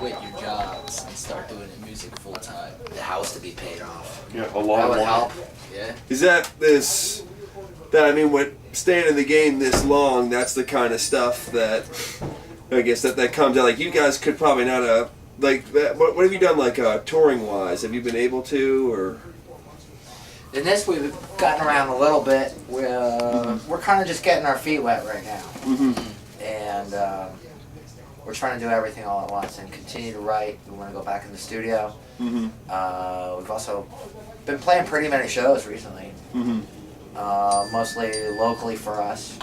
quit your jobs and start doing music full time? The house to be paid off. Yeah, a lot That of would money. help. Yeah. Is that this? That I mean, what staying in the game this long? That's the kind of stuff that I guess that comes out. Like you guys could probably not like that. What have you done like touring wise? Have you been able to or? In this, we've gotten around a little bit. We're kind of just getting our feet wet right now. And we're trying to do everything all at once and continue to write. We want to go back in the studio. We've also been playing pretty many shows recently. Mostly locally for us.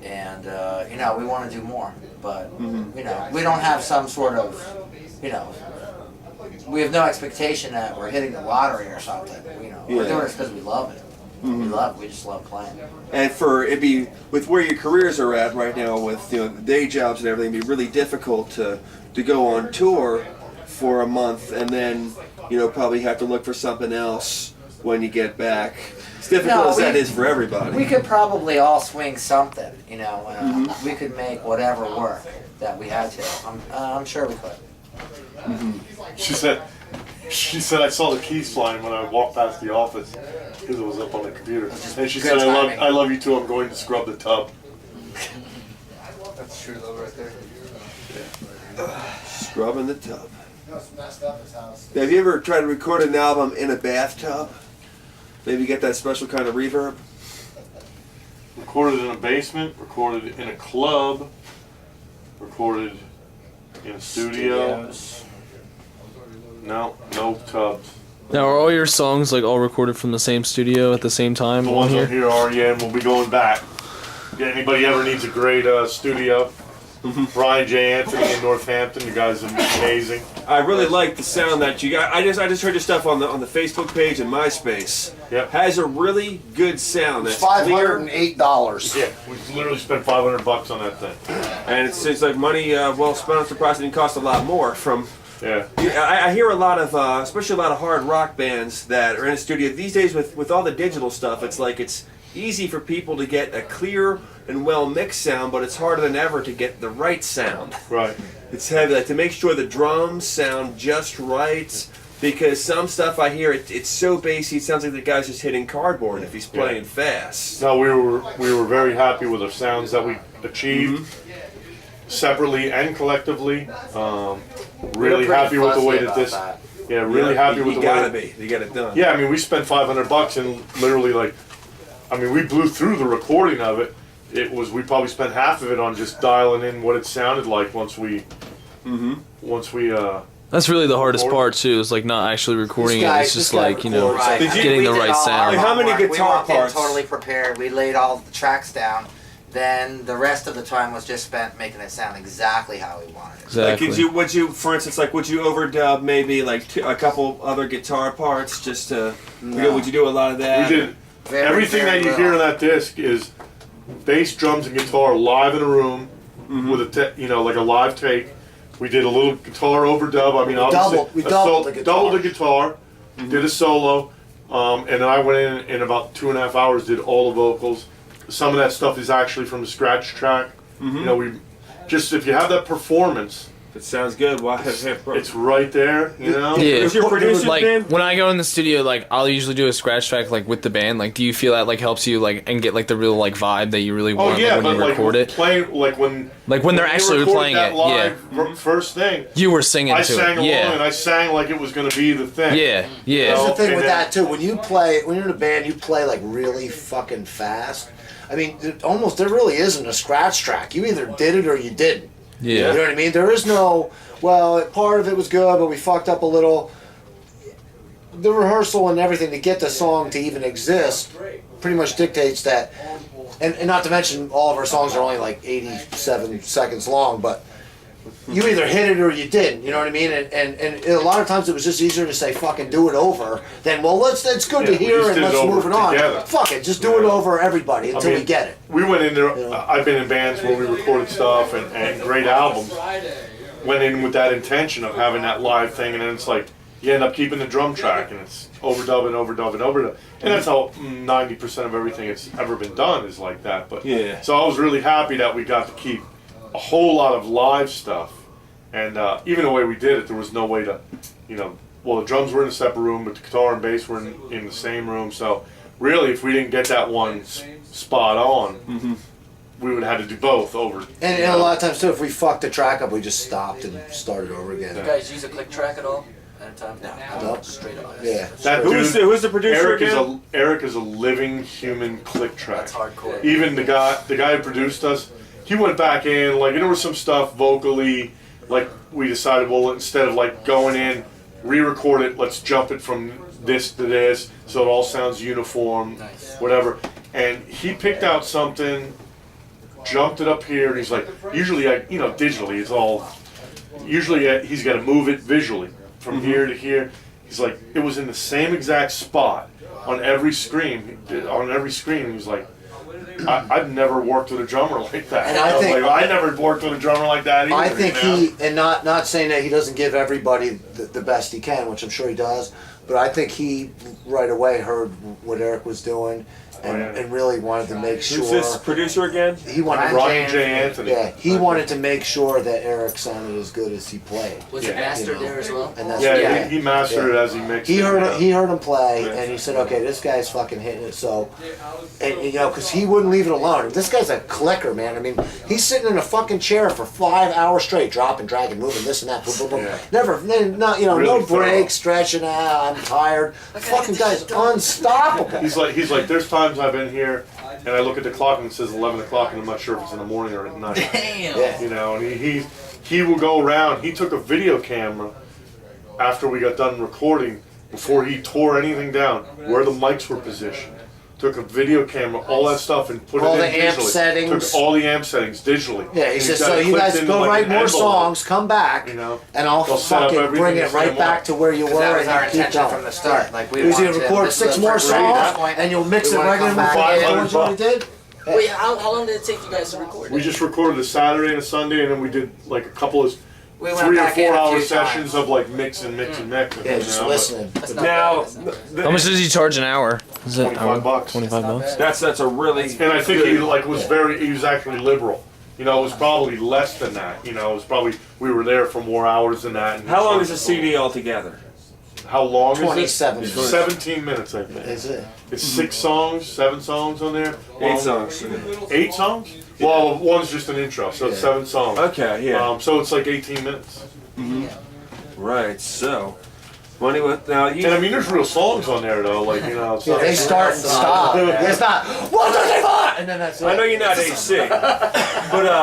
And, you know, we want to do more. But, you know, we don't have some sort of, you know, we have no expectation that we're hitting the lottery or something. You know, we're doing it because we love it. We just love playing. And it'd be with where your careers are at right now, with the day jobs and everything, it'd be really difficult to go on tour for a month and then probably have to look for something else when you get back. As difficult as that is for everybody. We could probably all swing something. You know, we could make whatever work that we had to. I'm sure we could. She said, I saw the keys flying when I walked past the office because it was up on the computer. And she said, I love you too. I'm going to scrub the tub. That's true though, right there. Scrubbing the tub. Have you ever tried to record an album in a bathtub? Maybe get that special kind of reverb? Recorded in a basement, recorded in a club, recorded in a studio. No tubs. Now, are all your songs like all recorded from the same studio at the same time? The ones on here are, and we'll be going back. Yeah, anybody ever needs a great studio? Brian J. Anthony in Northampton, you guys are amazing. I really like the sound that you got. I just heard your stuff on the Facebook page and MySpace. Yep. Has a really good sound. It's That's clear. $508. Yeah, we literally spent $500 on that thing. And it seems like money well spent. I'm surprised it didn't cost a lot more from. Yeah. I hear a lot of, especially a lot of hard rock bands that are in a studio these days with all the digital stuff. It's like it's easy for people to get a clear and well mixed sound, but it's harder than ever to get the right sound. Right. It's heavy, like to make sure the drums sound just right. Because some stuff I hear, it's so bassy, it sounds like the guy's just hitting cardboard if he's playing fast. No, we were very happy with the sounds that we achieved separately and collectively. Really happy with the way that this. Yeah, really happy with the way. You gotta be. You get it done. Yeah, I mean, we spent $500 and literally we blew through the recording of it. We probably spent half of it on just dialing in what it sounded like once we. That's really the hardest part too. Is like not actually recording it. It's just like getting the right sound. How many guitar we walked in parts? totally prepared. We laid all the tracks down. Then the rest of the time was just spent making it sound exactly how we wanted it. Exactly. Like, would you, for instance, would you overdub maybe a couple other guitar parts just to? Would you do a lot of that? We did. Everything that you hear on that disc is bass, drums, and guitar live in a room with like a live take. We did a little guitar overdub. I mean, We doubled the guitar. Doubled the guitar. Did a solo, and then I went in about 2.5 hours. Did all the vocals. Some of that stuff is actually from the scratch track. We just if you have that performance. It sounds good. Why It's right there, Yeah. Is your producer Like been? when I go in the studio, like I'll usually do a scratch track like with the band. Like, do you feel that like helps you like and get like the real like vibe that you really want yeah, when you record it? Playing when they're actually recorded playing that it. live first thing. You were singing I to sang it. along Yeah. and I sang like it was going to be the thing. Yeah. Here's the thing And with then- that too. When you're in a band, you play like really fucking fast. I mean, there really isn't a scratch track. You either did it or you didn't. Yeah. You know what I mean? There is no, part of it was good, but we fucked up a little. The rehearsal and everything to get the song to even exist pretty much dictates that. And not to mention, all of our songs are only like 87 seconds long, but you either hit it or you didn't, you know what I mean? And a lot of times it was just easier to say fucking do it over than, it's good to we hear just and did it let's over move it on. together. Fuck it, just do it over everybody until we get it. We went in there. I've been in bands where we recorded stuff and great albums. Went in with that intention of having that live thing, and then it's like you end up keeping the drum track, and it's overdub and overdub and overdub, and that's how 90% of everything that's ever been done is like that. But Yeah. so I was really happy that we got to keep a whole lot of live stuff And even the way we did it, there was no way to, well, the drums were in a separate room, but the guitar and bass were in the same room. So really, if we didn't get that one spot on, we would have had to do both over. And a lot of times too, if we fucked the track up, we just stopped and started over again. Do you guys use a click track at all? At a time? No. Straight up. Yeah. That Who's dude, the producer Eric again? Eric is a living human click track. That's hardcore. Even the guy who produced us, he went back in, like, and there was some stuff vocally, like, we decided, well, instead of like going in, re-record it, let's jump it from this to this so it all sounds uniform, Nice. whatever. And he picked out something, jumped it up here, and he's like, usually, digitally, it's all, usually he's got to move it visually from here to here. He's like, it was in the same exact spot on every screen. He's like, I've never worked with a drummer like that. And I think- I never worked with a drummer like that either. I think you know? and not saying that he doesn't give everybody the best he can, which I'm sure he does, but I think he right away heard what Eric was doing and really wanted to make sure. Who's this producer again? He wanted Ryan J. Anthony. Yeah, he wanted to make sure that Eric sounded as good as he played. Was it Yeah. mastered there as well? And that's Yeah, he mastered it as he mixed He it. heard him play, Yeah. and he said, "Okay, this guy's fucking hitting it." So, and because he wouldn't leave it alone. This guy's a clicker, man. I mean, he's sitting in a fucking chair for 5 hours straight, dropping, dragging, moving this and that. Boom, boom, boom. Yeah. Never, not Really no thorough. breaks, stretching out. I'm tired. Fucking guy's unstoppable. He's like, there's times I've been here and I look at the clock and it says 11 o'clock and I'm not sure if it's in the morning or at night. Damn. Yeah. And he will go around. He took a video camera after we got done recording, before he tore anything down, where the mics were positioned. Took a video camera, all that stuff, and put All it in the amp digitally. settings. Took all the amp settings digitally. Yeah, he And says, he's got so it you clipped guys in go like write an more envelope. songs, come back, You know, and I'll they'll set up fucking everything bring the it right same back way. to where you were That was and our you keep intention going. from the start. Like we He was wanted gonna to- record this 6 was more our songs, point. and you'll mix We it wanna regular come with back what in. you did. Wait, how long did it take you guys to record? We just recorded a Saturday and a Sunday, and then we did like a couple of We went 3 or back in 4 a hour few sessions times. of like mix and mix and mix. Yeah, just listening. That's not Now, bad, that's not bad. How much does he charge an hour? Is it $25. 25 Not bucks. bad. that's a really. And I think he like he was actually liberal. It was probably less than that. It was probably, we were there for more hours than that. And How long is a CD altogether? How long is it? 27 It's minutes. 17 minutes, I think. Is it? It's 6 songs, 7 songs on there. 8 songs. 8 songs? Well, one's just an intro, so it's 7 songs. Okay, yeah. So it's like 18 minutes. Right, so. Money with. Now, you. And I mean, there's real songs on there though, like it's Yeah, not, they start and stop. It's not 1, 2, 3, 4, and then that's it. I know you're not AC, but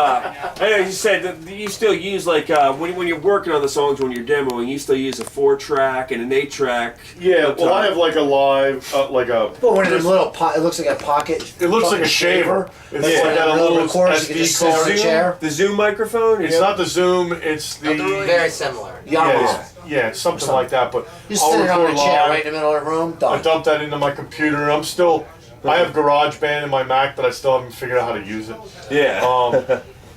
I know you said that you still use like when you're working on the songs when you're demoing, you still use a 4-track and an 8-track. Yeah, well, I have like a live, like a. But when it's a little, it looks like a pocket. It looks like fucking a shaver. It's It's like got a little little recorders you can just SD sit on card. a chair. The Zoom microphone. It's not the Zoom. It's the. Very similar. Yamaha. Yeah, it's something like that. But You I'll sit it on a record chair live. right in the middle of the room. I Done. dumped that into my computer. I have GarageBand in my Mac, but I still haven't figured out how to use it. Yeah.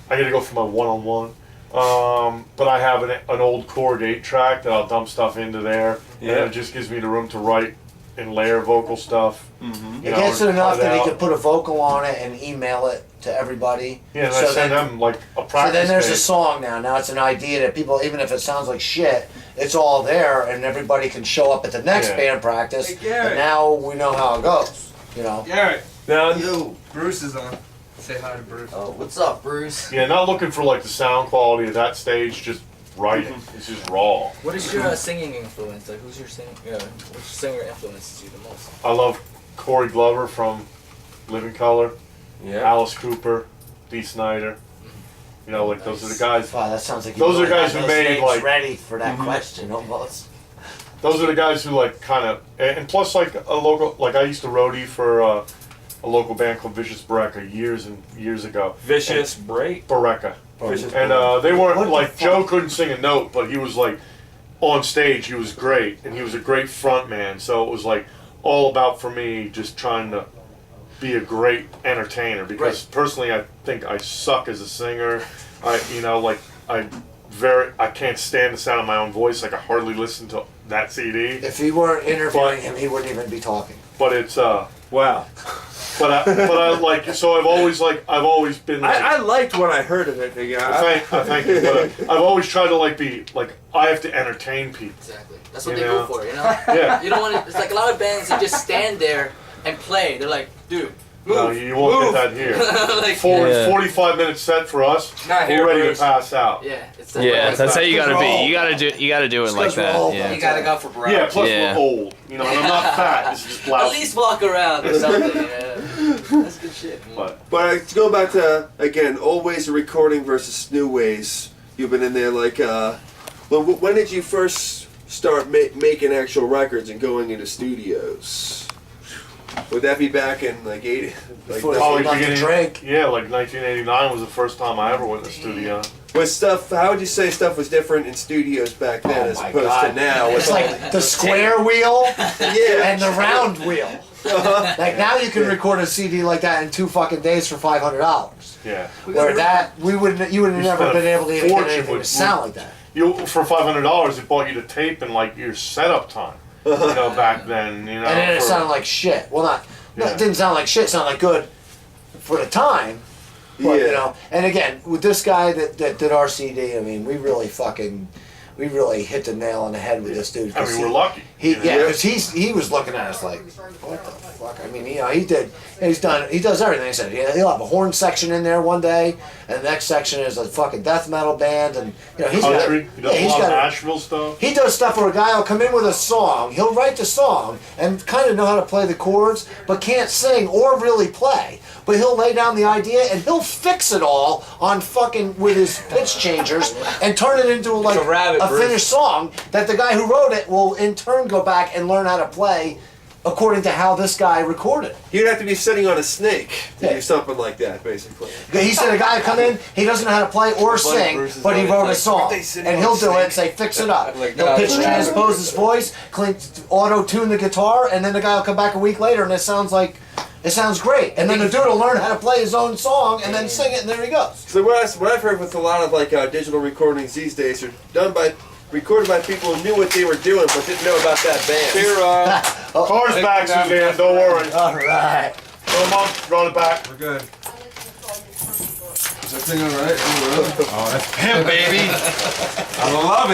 I gotta go for my one-on-one. But I have an old Korg 8-track that I'll dump stuff into there, Yeah. and it just gives me the room to write and layer vocal stuff. It gets it enough that he can can put a vocal on it and email it to everybody. Yeah, and So I send then- them like a So practice. then there's a tape. song now. Now it's an idea that people, even if it sounds like shit, it's all there, and everybody can show up at the next Yeah. band practice. Hey, Garrett. And now we know how it goes. Garrett, Now, yo, Bruce is on. Say hi to Bruce. Oh, what's up, Bruce? Yeah, not looking for like the sound quality of that stage, just writing. Mm-hmm. It's just raw. What is your singing influence? Like, who's your which singer influences you the most? I love Corey Glover from Living Color, yeah. Alice Cooper, Dee Snider. Like those are the guys. Wow, that sounds like you Those are really guys had who those made, names like- ready for that question almost. Those are the guys who like kind of, and plus like a local, like I used to roadie for a local band called Vicious Bareka years and years ago. Vicious Break. Bareka. Vicious And they weren't What the like, fuck? Joe couldn't sing a note, but he was like, on stage, he was great, and he was a great front man. So it was like all about, for me, just trying to be a great entertainer, because personally I think I suck as a singer. I can't stand the sound of my own voice. Like I hardly listen to that CD. If he weren't interviewing But- him, he wouldn't even be talking. But it's Wow. But I like, so I've always been like, I liked what I heard of it. Yeah, thank you. But I've always tried to like be like, I have to entertain people. Exactly. That's what You they know? go for, you know? Yeah. You don't want to, it's like a lot of bands that just stand there and play. They're like, dude, move. No, you won't get that here. Like, 45-minute set for us. Not here, We're ready Bruce. to pass out. yeah, it's Yeah, that's how you gotta Roll. be. You gotta do it like Because we're that. all Yeah. You gotta go for brown. Yeah, plus Yeah. we're old. You know, and I'm not fat. This is just At loud. least walk around or something. Yeah. That's good shit. Man. But to go back to again, old ways of recording versus new ways. You've been in there like, well, when did you first start making actual records and going into studios? Would that be back in like 80? Like Before they Probably came out to beginning. drink. Yeah, like 1989 was the first time I ever went in the studio. was stuff? How would you say stuff was different in studios back then as my opposed God. to now? It's like the square wheel yeah, and the round wheel. Like now you can record a CD like that in 2 fucking days for $500. Yeah. Where that you would have never spent a been able to even get fortune anything to with- sound like that. For $500, it bought you the tape and like your setup time. You know, back then. You know. And then it for- sounded like shit. Well, no, Yeah. it didn't sound like shit. It sounded like good for the time. But, Yeah. you know, and again, with this guy that did our CD, I mean, we really hit the nail on the head with this dude. I 'cause mean, we're lucky. He, you know? yeah, because he was looking at us like, what the fuck? I mean, you know, he does everything. He said he'll have a horn section in there one day, and the next section is a fucking death metal band, and you know, he's Country. He got, does yeah, a lot of got Asheville stuff. he does stuff where a guy will come in with a song. He'll write the song and kind of know how to play the chords, but can't sing or really play. But he'll lay down the idea and he'll fix it all on fucking with his pitch changers and turn it into like a rabbit, a Bruce. finished song that the guy who wrote it will in turn go back and learn how to play according to how this guy recorded. you'd have to be sitting on a snake to Yeah. do something like that, basically. He said a guy come in, he doesn't know how to play or sing, Bruce is but he always wrote a like, song. "Aren't they sitting And on he'll a do it and snake?" say, fix it up. Like, He'll no, pitch it's transpose his voice, auto-tune the guitar, and then the guy will come back a week later and it sounds great. And then the dude will learn how to play his own song and then sing it, and there he goes. So what I've heard with a lot of like digital recordings these days are recorded by people who knew what they were doing but didn't know about that band. Here, Car's back, Suzanne. Don't worry. All right. Come on, run it back. we're good. Is that thing alright? Oh, that's him, baby. I love it.